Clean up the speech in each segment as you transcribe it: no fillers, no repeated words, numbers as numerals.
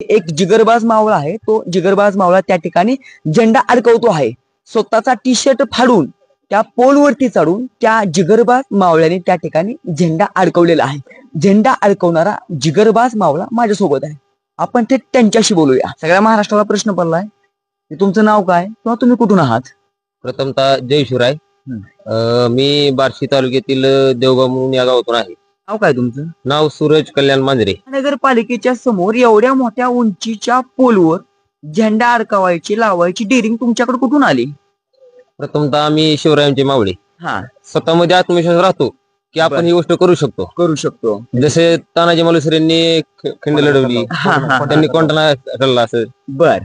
एक जिगरबाज मावळा आहे, तो जिगरबाज मावळा त्या ठिकाणी झेंडा अडकवतो आहे. स्वतःचा टी शर्ट फाडून त्या पोलवरती चढून त्या जिगरबाज मावळ्याने त्या ठिकाणी झेंडा अडकवलेला आहे. झेंडा अडकवणारा जिगरबाज मावळा माझ्यासोबत आहे. आपण ते त्यांच्याशी बोलूया. सगळ्या महाराष्ट्राला प्रश्न पडलाय की तुमचं नाव काय किंवा तुम्ही कुठून आहात. प्रथमतः जय शिवराय. मी बार्शी तालुक्यातील देवगाव म्हणून या गावातून आहे. नाव काय तुमचं. नाव सूरज कल्याण मांजरे. नगरपालिकेच्या समोर एवढ्या मोठ्या उंचीच्या पोलवर झेंडा अडकवायची लावायची डेअरिंग तुमच्याकडे कुठून आली. प्रथमतः आम्ही शिवरायांचे मावळे. स्वतःमध्ये आत्मविश्वास राहतो की आपण ही गोष्ट करू शकतो. जसे तानाजी मालुसरेंनी खिंड लढवली, त्यांनी कोंढाणा ठरला असेल. बर,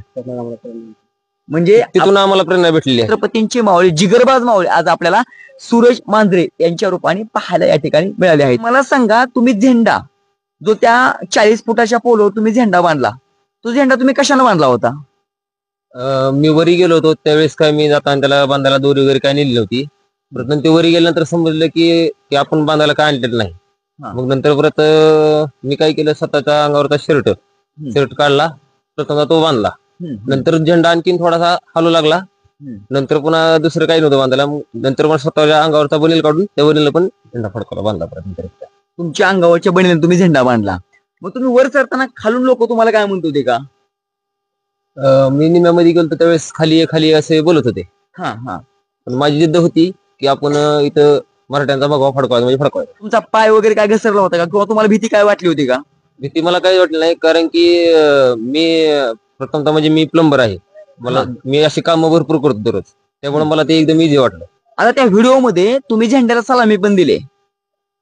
म्हणजे तिथून आम्हाला प्रेरणा भेटलेली आहे. छत्रपतींचे मावळे जिगरबाज मावळे आज आपल्याला सूरज मांजरे यांच्या रूपाने पाहायला या ठिकाणी मिळाले आहेत. मला सांगा, तुम्ही झेंडा जो त्या 40 फुटाच्या पोलवर तुम्ही झेंडा बांधला, तो झेंडा तुम्ही कशाने बांधला होता. मी वरी गेलो होतो त्यावेळेस काय मी जाताना त्याला बांधायला दोरी वगैरे काय नेली नव्हती. परत ते वरी गेल्यानंतर समजलं की आपण बांधायला काय आणलेलं नाही. मग नंतर परत मी काय केलं, स्वतःच्या अंगावरचा शर्ट काढला, प्रथमतः तो बांधला. नंतर झेंडा आणखीन थोडासा हलू लागला. नंतर पुन्हा दुसरं काही नव्हतं बांधायला. नंतर पण स्वतःच्या अंगावरचा बनेल काढून त्या बनेल पण झेंडा फडकवला, बांधला. परत तुमच्या अंगावरच्या बनेल तुम्ही झेंडा बांधला. मग तुम्ही वर चढताना खालून लोक तुम्हाला काय म्हणत होते का. मी निम्यामध्ये गेलो त्यावेळेस खाली असे बोलत होते. पण माझी जिद्द होती की आपण इथं मराठ्यांचा भगवा फडकवायचा, म्हणजे फडकवायचा. तुमचा पाय वगैरे काय घसरला होता का, किंवा तुम्हाला भीती काय वाटली होती का. भीती मला काही वाटली नाही, कारण की मी प्रथमतः म्हणजे मी प्लंबर आहे. मी अशी कामं भरपूर करतो दररोज, त्यामुळे मला ते एकदम इझी वाटलं. आता त्या व्हिडिओ तुम्ही झेंड्याला सलामी पण दिले,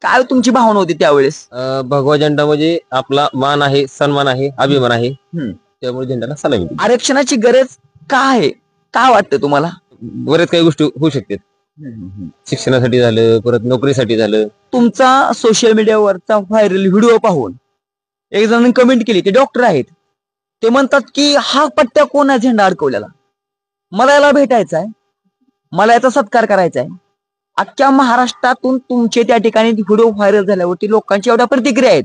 काय तुमची भावना होती त्यावेळेस. भगवा झेंडा म्हणजे आपला मान आहे, सन्मान आहे, अभिमान आहे, त्यामुळे झेंड्याला सलामी दिली. आरक्षणाची गरज का आहे, काय वाटतं तुम्हाला. बरेच काही गोष्टी होऊ शकतात. शिक्षणासाठी झालं, परत नोकरीसाठी झालं. तुमचा सोशल मीडियावरचा व्हायरल व्हिडिओ पाहून एक जण कमेंट केली, ते डॉक्टर आहेत, ते म्हणतात की हा पट्ट्या कोण आहे झेंडा अडकवलेला, मला याला भेटायचा आहे, मला याचा सत्कार करायचा आहे. अख्ख्या महाराष्ट्रातून तुमचे त्या ठिकाणी व्हिडिओ व्हायरल झाल्यावरती लोकांची एवढ्या प्रतिक्रिया आहेत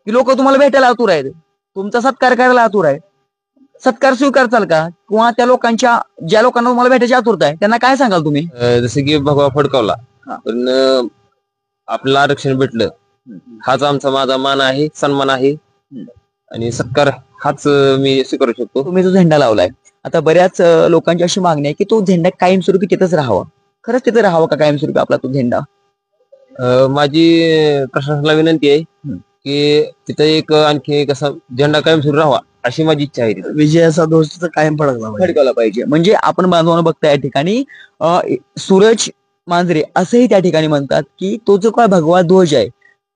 की लोक तुम्हाला भेटायला आतुर आहेत, तुमचा सत्कार करायला आतुर आहेत. सत्कार स्वीकारताल का, किंवा त्या लोकांच्या ज्या लोकांना तुम्हाला भेटायची आतुरता आहे त्यांना काय सांगाल तुम्ही. जसं की भगवा फडकावला, पण आपलं आरक्षण भेटलं, हाच आमचा माझा मान आहे, सन्मान आहे, आणि सत्कार हाच मी स्वीकारू शकतो. तुम्ही जो झेंडा लावलाय, आता बऱ्याच लोकांची अशी मागणी आहे की तो झेंडा कायमस्वरूपी तिथंच राहावा. खरंच तिथं राहावा का कायमस्वरूपी आपला तो झेंडा. माझी प्रशासनाला विनंती आहे की तिथं एक आणखी कसा झेंडा कायमस्वरूपी राहावा अशी माझी इच्छा आहे. विजयाचा ध्वज कायम फडकवला पाहिजे. म्हणजे आपण बांधवांना बघता या ठिकाणी सूरज मांजरे असंही त्या ठिकाणी म्हणतात की तो जो काय भगवा ध्वज आहे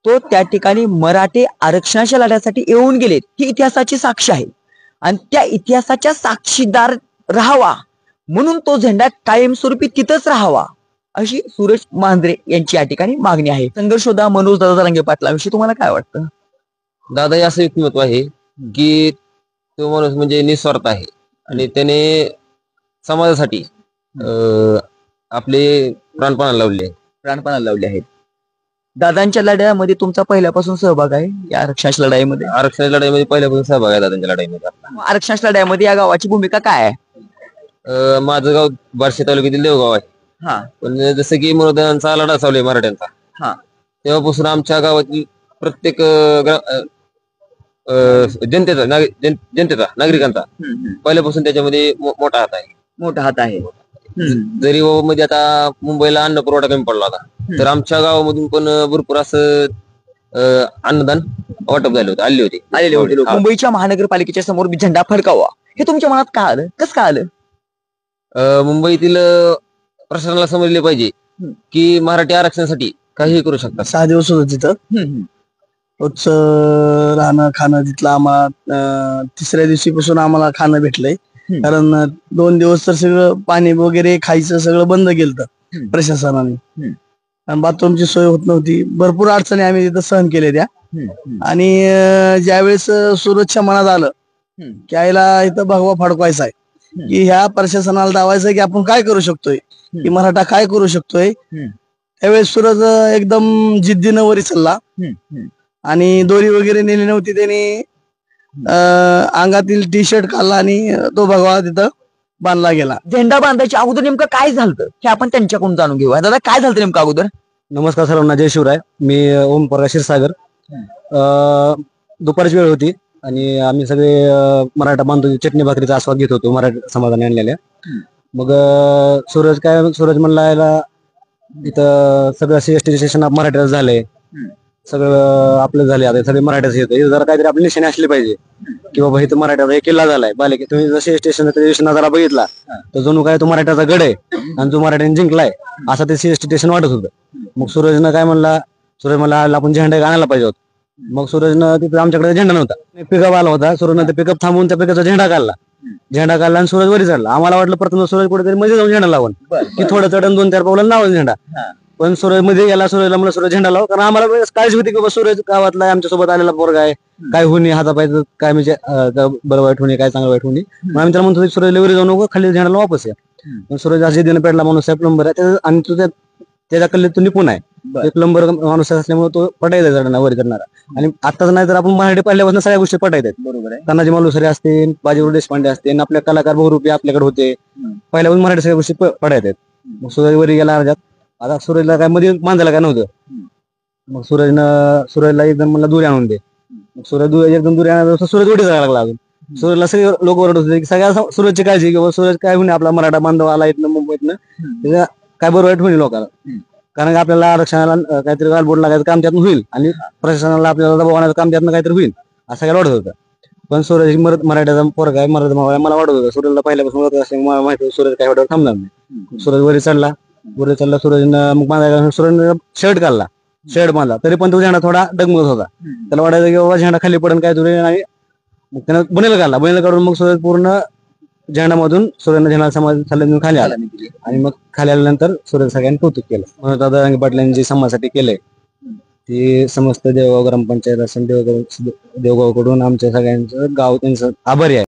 तो त्या ठिकाणी मराठे आरक्षणाच्या लढ्यासाठी येऊन गेलेत ही इतिहासाची साक्ष आहे, आणि त्या इतिहासाच्या साक्षीदार राहावा म्हणून तो झेंडा कायमस्वरूपी तिथंच राहावा अशी सूरज मांजरे यांची या ठिकाणी मागणी आहे. संघर्षोदा मनोज दादा जरांगे पाटलांविषयी तुम्हाला काय वाटतं. दादा असं व्यक्तिमत्व आहे की तो माणूस म्हणजे निस्वार्थ आहे, आणि त्याने समाजासाठी आपले प्राणपणाला लावले आहेत. दादांच्या लढ्यामध्ये तुमचा पहिल्यापासून सहभाग आहे या आरक्षणाच्या लढाईमध्ये. पहिल्यापासून सहभाग आहे दादांच्या लढाईमध्ये. आरक्षणाच्या लढाईमध्ये या गावाची भूमिका काय आहे. माझं गाव बार्शी तालुक्यातील देवगाव आहे. पण जसं की मनोदांचा लढा चालू आहे मराठ्यांचा, तेव्हापासून आमच्या गावातील प्रत्येक जनतेचा नागरिकांचा पहिल्यापासून त्याच्यामध्ये मोठा हात आहे. जरी मध्ये आता मुंबईला अन्न पुरवठा कमी पडला होता, तर आमच्या गावामधून पण भरपूर असं अन्नदान वाटप झाले होते, आलेले होते. मुंबईच्या महानगरपालिकेच्या समोर झेंडा फडकावा हे तुमच्या मनात का आलं, कसं काय आलं. मुंबईतील प्रशासनाला समजले पाहिजे की मराठी आरक्षणासाठी काहीही करू शकतात. 6 दिवस होतं तिथं, राहणं खाणं तिथलं आम्हाला 3ऱ्या दिवशीपासून आम्हाला खाणं भेटलंय, कारण 2 दिवस तर सगळं पाणी वगैरे खायचं सगळं बंद केलं प्रशासनाने, आणि बाथरूमची सोय होत नव्हती. भरपूर अडचणी आम्ही तिथं सहन केल्या त्या. आणि ज्यावेळेस सूरजच्या मनात आलं की आईला इथं भगवा फडकवायचा आहे, की ह्या प्रशासनाला दावायचं की आपण काय करू शकतोय, की मराठा काय करू शकतोय, त्यावेळेस सूरज एकदम जिद्दीनं वरी चालला, आणि दोरी वगैरे नेली नव्हती त्याने. अंगातील टी शर्ट काढला आणि तो भगवा तिथं बांधला गेला. झेंडा बांधायच्या अगोदर नेमकं काय झालं हे आपण त्यांच्याकडून जाणून घेऊया. दादा काय झालं नेमकं अगोदर? नमस्कार सर्वांना, जय शिवराय. मी ओम प्रकाश क्षीरसागर. दुपारची वेळ होती आणि आम्ही सगळे मराठा बांधव चटणी भाकरीचा आस्वाद घेत होतो मराठा समाजाने आणलेल्या. मग सूरज म्हणला याला इथं सगळं CST स्टेशन मराठ्याचं झालंय, सगळं आपलं झाले, आता सगळे मराठ्याचं येतं, जरा काहीतरी आपली निशाणी असली पाहिजे की बाबा इथं मराठ्याचा एक किल्ला झालाय बालेकी. तुम्ही जर स्टेशन नजारा बघितला तर जणू काय तो मराठ्याचा गड आहे आणि जो मराठ्याने जिंकलाय असं ते CST स्टेशन वाटत होतं. मग सूरज म्हणला आपण झेंडा आणायला पाहिजे होता. मग सूरजनं तिथे आमच्याकडे झेंडा नव्हता, पिकअप आला होता. सूरजनं ते पिकअप थांबवून त्या पिकअपचा झेंडा काढला आणि सूरज वरी चढला. आम्हाला वाटलं प्रथम सूरज कुठेतरी मध्ये जाऊन झेंडा लावून की थोडं चढण 2-4 पावलं लावून झेंडा. पण सूरज मध्ये गेला. सूरजला म्हणलं सूरज झेंडा लाव, कारण आम्हाला काळजी होती की बाबा सूरज गावातला आमच्या सोबत आलेला पोरगा आहे, काय होणी हातापायचं काय म्हणजे बरं वाईट होणे काय चांगलं वाईट होणे. मग आम्ही त्याला म्हणतो सूरजला वरी जाऊ नको, खाली झेंडाला वापस या. पण सूरज असे दिन पेडला माणूस आहे, प्लंबर आहे आणि त्याच्या कल्ले तो निपुण आहे. प्लंबर माणूस असल्यामुळे तो पटायचा चढणार वरी चढणारा. आणि आताच नाही तर आपण मराठी पहिल्यापासून सगळ्या गोष्टी पटायत आहेत. बरोबर आहे. तानाजी मालुसरे असतील, बाजीराव देशपांडे असतील, आपल्या कलाकार बहुरूपी आपल्याकडे होते, पहिल्यापासून मराठी सगळ्या गोष्टी पटायत आहेत. मग सूरज वरी गेला अर्जात. आता सूरजला काय मध्ये बांधायला काय नव्हतं. मग सूरजला एकदम म्हणला दुरी आणून दे. मग सूरज एकदम दुरी आणायला सूरज उडी जायला लागला. अजून सूरजला सगळे लोक ओरडत होते की सगळ्या सूरजची काळजी किंवा सूरज काय होणे आपला मराठा बांधव आला इथनं मुंबईतनं त्याच्या काय बरं वाईट होईल लोकांना. कारण की आपल्याला आरक्षणाला काहीतरी गालबोट लागायचं काम त्यातून होईल आणि प्रशासनाला आपल्याला दबाव आणायचं काम त्यातनं काहीतरी होईल असं सगळ्याला वाटत होतं. पण सूरज मराठ्याचा पोरगा आहे, मराठा मला वाटत होतं सूरजला पहिल्यापासून ओळखत असल्यामुळे मला माहिती होतं सूरज काही वाटत थांबणार नाही. सूरज वरी चढला. सूरजनं मग बांधायला सूरजनं शर्ट काढला, शर्ट बांधला, तरी पण तो झेंडा थोडा डगमगत होता. त्याला वाटायचं की बाबा झेंडा खाली पडून काय तुरे. आणि मग त्यानं बनेल काढून मग सूरज पूर्ण झेंडामधून सूर्यानं झेंडा समाज खाली आला. आणि मग खाली आल्यानंतर सूरज सगळ्यांनी कौतुक केलं. म्हणून दादा रंगे पाटलांनी जे समाजासाठी केलंय ते समस्त देवगाव ग्रामपंचायत असेल देवगावकडून आमच्या सगळ्यांचं गाव त्यांचं आभारी आहे.